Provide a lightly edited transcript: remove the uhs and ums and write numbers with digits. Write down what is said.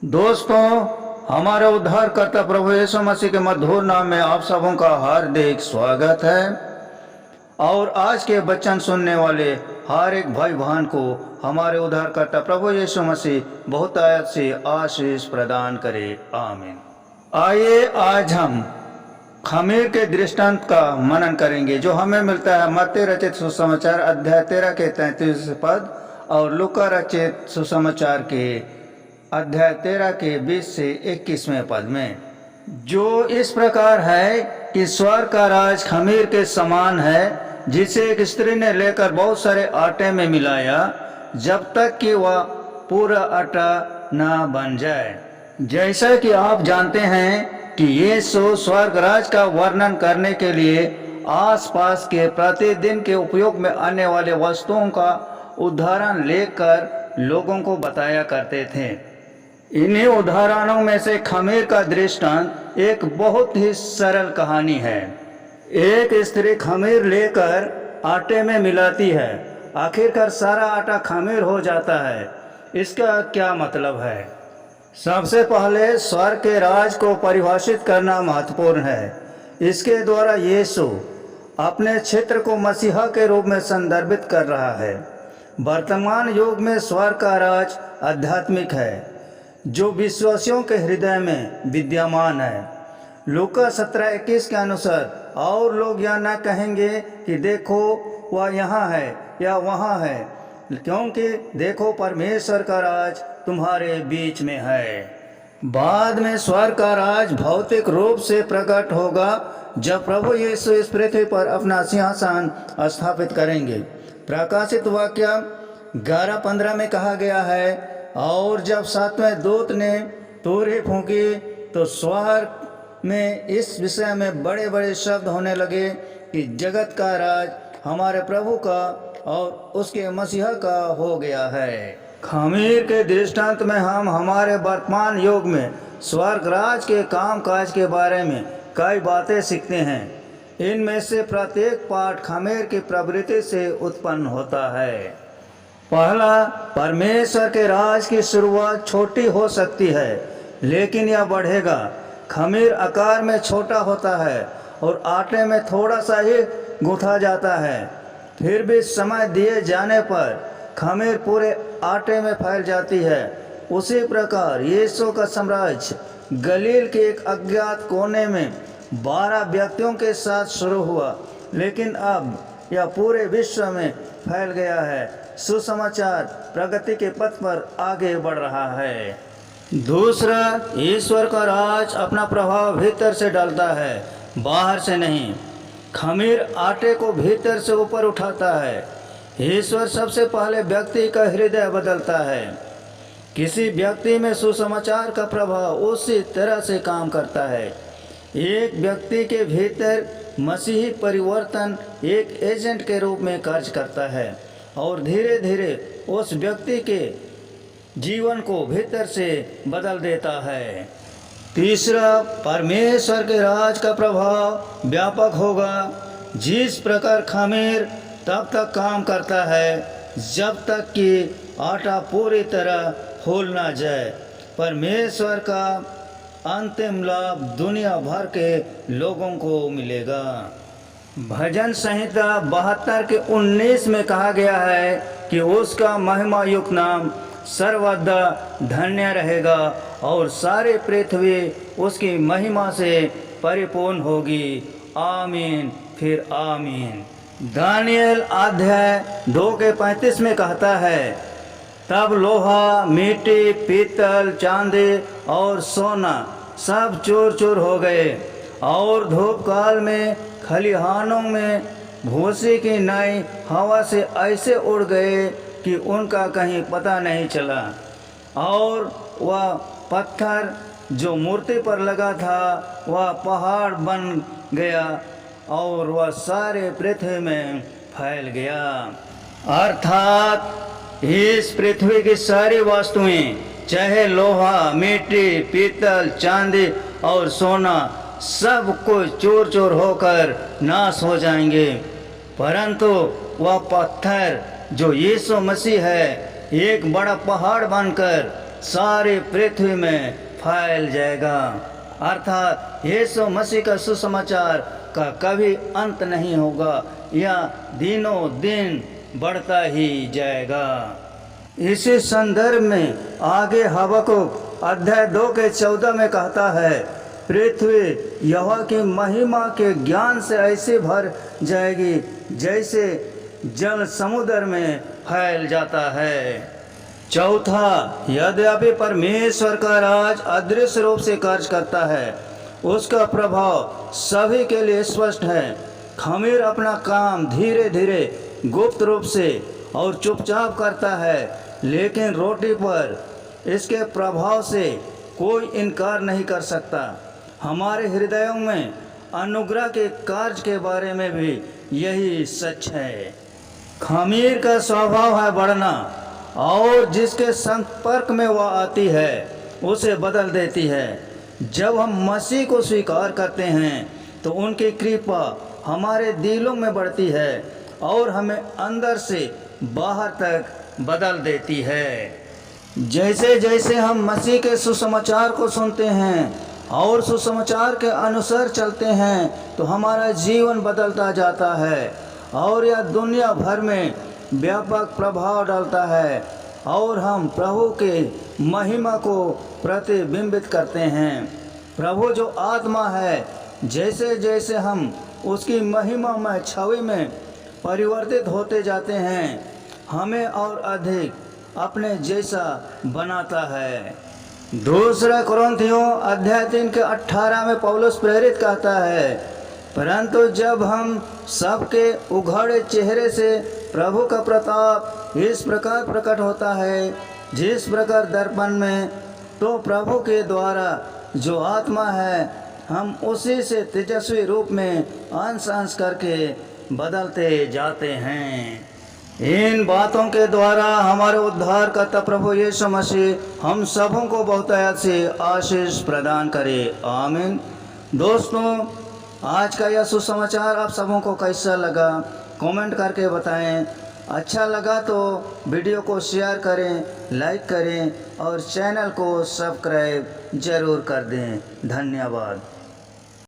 दोस्तों, हमारे उद्धारकर्ता प्रभु यीशु मसीह के मधुर नाम में आप सबों का हार्दिक स्वागत है। और आज के वचन सुनने वाले हर एक भाई बहन को हमारे उद्धारकर्ता प्रभु यीशु मसीह बहुत से आशीष प्रदान करे। आमीन। आइए आज हम खमीर के दृष्टांत का मनन करेंगे जो हमें मिलता है मत्ती रचित सुसमाचार अध्याय 13 के 33 पद और लूका रचित सुसमाचार के अध्याय 13 के 20 से 21वें पद में, जो इस प्रकार है कि स्वर्ग का राज खमीर के समान है जिसे एक स्त्री ने लेकर बहुत सारे आटे में मिलाया जब तक कि वह पूरा आटा न बन जाए। जैसा कि आप जानते हैं कि यीशु स्वर्ग राज का वर्णन करने के लिए आसपास के प्रतिदिन के उपयोग में आने वाले वस्तुओं का उदाहरण लेकर लोगों को बताया करते थे। इन्हीं उदाहरणों में से खमीर का दृष्टांत एक बहुत ही सरल कहानी है। एक स्त्री खमीर लेकर आटे में मिलाती है, आखिरकार सारा आटा खमीर हो जाता है। इसका क्या मतलब है? सबसे पहले स्वर्ग के राज को परिभाषित करना महत्वपूर्ण है। इसके द्वारा यीशु अपने क्षेत्र को मसीहा के रूप में संदर्भित कर रहा है। वर्तमान युग में स्वर्ग का राज आध्यात्मिक है जो विश्वासियों के हृदय में विद्यमान है। लूका 17:21 के अनुसार, और लोग यह न कहेंगे कि देखो वह यहाँ है या वहाँ है, क्योंकि देखो परमेश्वर का राज तुम्हारे बीच में है। बाद में स्वर्ग का राज भौतिक रूप से प्रकट होगा जब प्रभु यीशु इस पृथ्वी पर अपना सिंहासन स्थापित करेंगे। प्रकाशित वाक्य 11:15 में कहा गया है, और जब सातवें दूत ने तुरही फूंकी तो स्वर्ग में इस विषय में बड़े बड़े शब्द होने लगे कि जगत का राज हमारे प्रभु का और उसके मसीहा का हो गया है। खमीर के दृष्टांत में हम हमारे वर्तमान युग में स्वर्ग राज के काम काज के बारे में कई बातें सीखते हैं। इनमें से प्रत्येक पाठ खमीर की प्रवृत्ति से उत्पन्न होता है। पहला, परमेश्वर के राज की शुरुआत छोटी हो सकती है लेकिन यह बढ़ेगा। खमीर आकार में छोटा होता है और आटे में थोड़ा सा ही गूंथा जाता है, फिर भी समय दिए जाने पर खमीर पूरे आटे में फैल जाती है। उसी प्रकार यीशु का साम्राज्य गलील के एक अज्ञात कोने में 12 व्यक्तियों के साथ शुरू हुआ, लेकिन अब यह पूरे विश्व में फैल गया है। सुसमाचार प्रगति के पथ पर आगे बढ़ रहा है। दूसरा, ईश्वर का राज अपना प्रभाव भीतर से डालता है, बाहर से नहीं। खमीर आटे को भीतर से ऊपर उठाता है। ईश्वर सबसे पहले व्यक्ति का हृदय बदलता है। किसी व्यक्ति में सुसमाचार का प्रभाव उसी तरह से काम करता है। एक व्यक्ति के भीतर मसीही परिवर्तन एक एजेंट के रूप में कार्य करता है और धीरे धीरे उस व्यक्ति के जीवन को भीतर से बदल देता है। तीसरा, परमेश्वर के राज का प्रभाव व्यापक होगा। जिस प्रकार खमीर तब तक काम करता है जब तक कि आटा पूरी तरह फूल ना जाए, परमेश्वर का अंतिम लाभ दुनिया भर के लोगों को मिलेगा। भजन संहिता 72 के 19 में कहा गया है कि उसका महिमा युक्त नाम सर्वदा धन्य रहेगा और सारी पृथ्वी उसकी महिमा से परिपूर्ण होगी। आमीन फिर आमीन। दानियल अध्याय 2 के 35 में कहता है, तब लोहा, मिट्टी, पीतल, चांदी और सोना सब चूर चूर हो गए और धूप काल में खलिहानों में भूसी की नाई हवा से ऐसे उड़ गए कि उनका कहीं पता नहीं चला। और वह पत्थर जो मूर्ति पर लगा था वह पहाड़ बन गया और वह सारे पृथ्वी में फैल गया। अर्थात इस पृथ्वी की सारी वस्तुएं, चाहे लोहा, मिट्टी, पीतल, चांदी और सोना, सब कुछ चूर चूर होकर नाश हो जाएंगे, परंतु वह पत्थर जो यीशु मसीह है एक बड़ा पहाड़ बनकर सारी पृथ्वी में फैल जाएगा। अर्थात यीशु मसीह का सुसमाचार का कभी अंत नहीं होगा, यह दिनों दिन बढ़ता ही जाएगा। इसी संदर्भ में आगे हबक्कुक अध्याय 2 के 14 में कहता है, पृथ्वी यहोवा की महिमा के ज्ञान से ऐसे भर जाएगी जैसे जल समुद्र में फैल जाता है। चौथा, यद्यपि परमेश्वर का राज अदृश्य रूप से कार्य करता है, उसका प्रभाव सभी के लिए स्पष्ट है। खमीर अपना काम धीरे धीरे गुप्त रूप से और चुपचाप करता है, लेकिन रोटी पर इसके प्रभाव से कोई इनकार नहीं कर सकता। हमारे हृदयों में अनुग्रह के कार्य के बारे में भी यही सच है। खमीर का स्वभाव है बढ़ना, और जिसके संपर्क में वह आती है उसे बदल देती है। जब हम मसीह को स्वीकार करते हैं तो उनकी कृपा हमारे दिलों में बढ़ती है और हमें अंदर से बाहर तक बदल देती है। जैसे जैसे हम मसीह के सुसमाचार को सुनते हैं और सुसमाचार के अनुसार चलते हैं तो हमारा जीवन बदलता जाता है और यह दुनिया भर में व्यापक प्रभाव डालता है और हम प्रभु के महिमा को प्रतिबिंबित करते हैं। प्रभु जो आत्मा है, जैसे जैसे हम उसकी महिमामय छवि में परिवर्तित होते जाते हैं, हमें और अधिक अपने जैसा बनाता है। दूसरा कुरिन्थियों अध्याय 3 के 18 में पौलुस प्रेरित कहता है, परंतु जब हम सबके उघाड़े चेहरे से प्रभु का प्रताप इस प्रकार प्रकट होता है, जिस प्रकार दर्पण में, तो प्रभु के द्वारा जो आत्मा है, हम उसी से तेजस्वी रूप में अंश अंश करके बदलते जाते हैं। इन बातों के द्वारा हमारे उद्धारकर्ता प्रभु यीशु मसीह हम सबों को बहुतायत से आशीष प्रदान करे। आमीन। दोस्तों, आज का यह सुसमाचार आप सबों को कैसा लगा कमेंट करके बताएं। अच्छा लगा तो वीडियो को शेयर करें, लाइक करें और चैनल को सब्सक्राइब जरूर कर दें। धन्यवाद।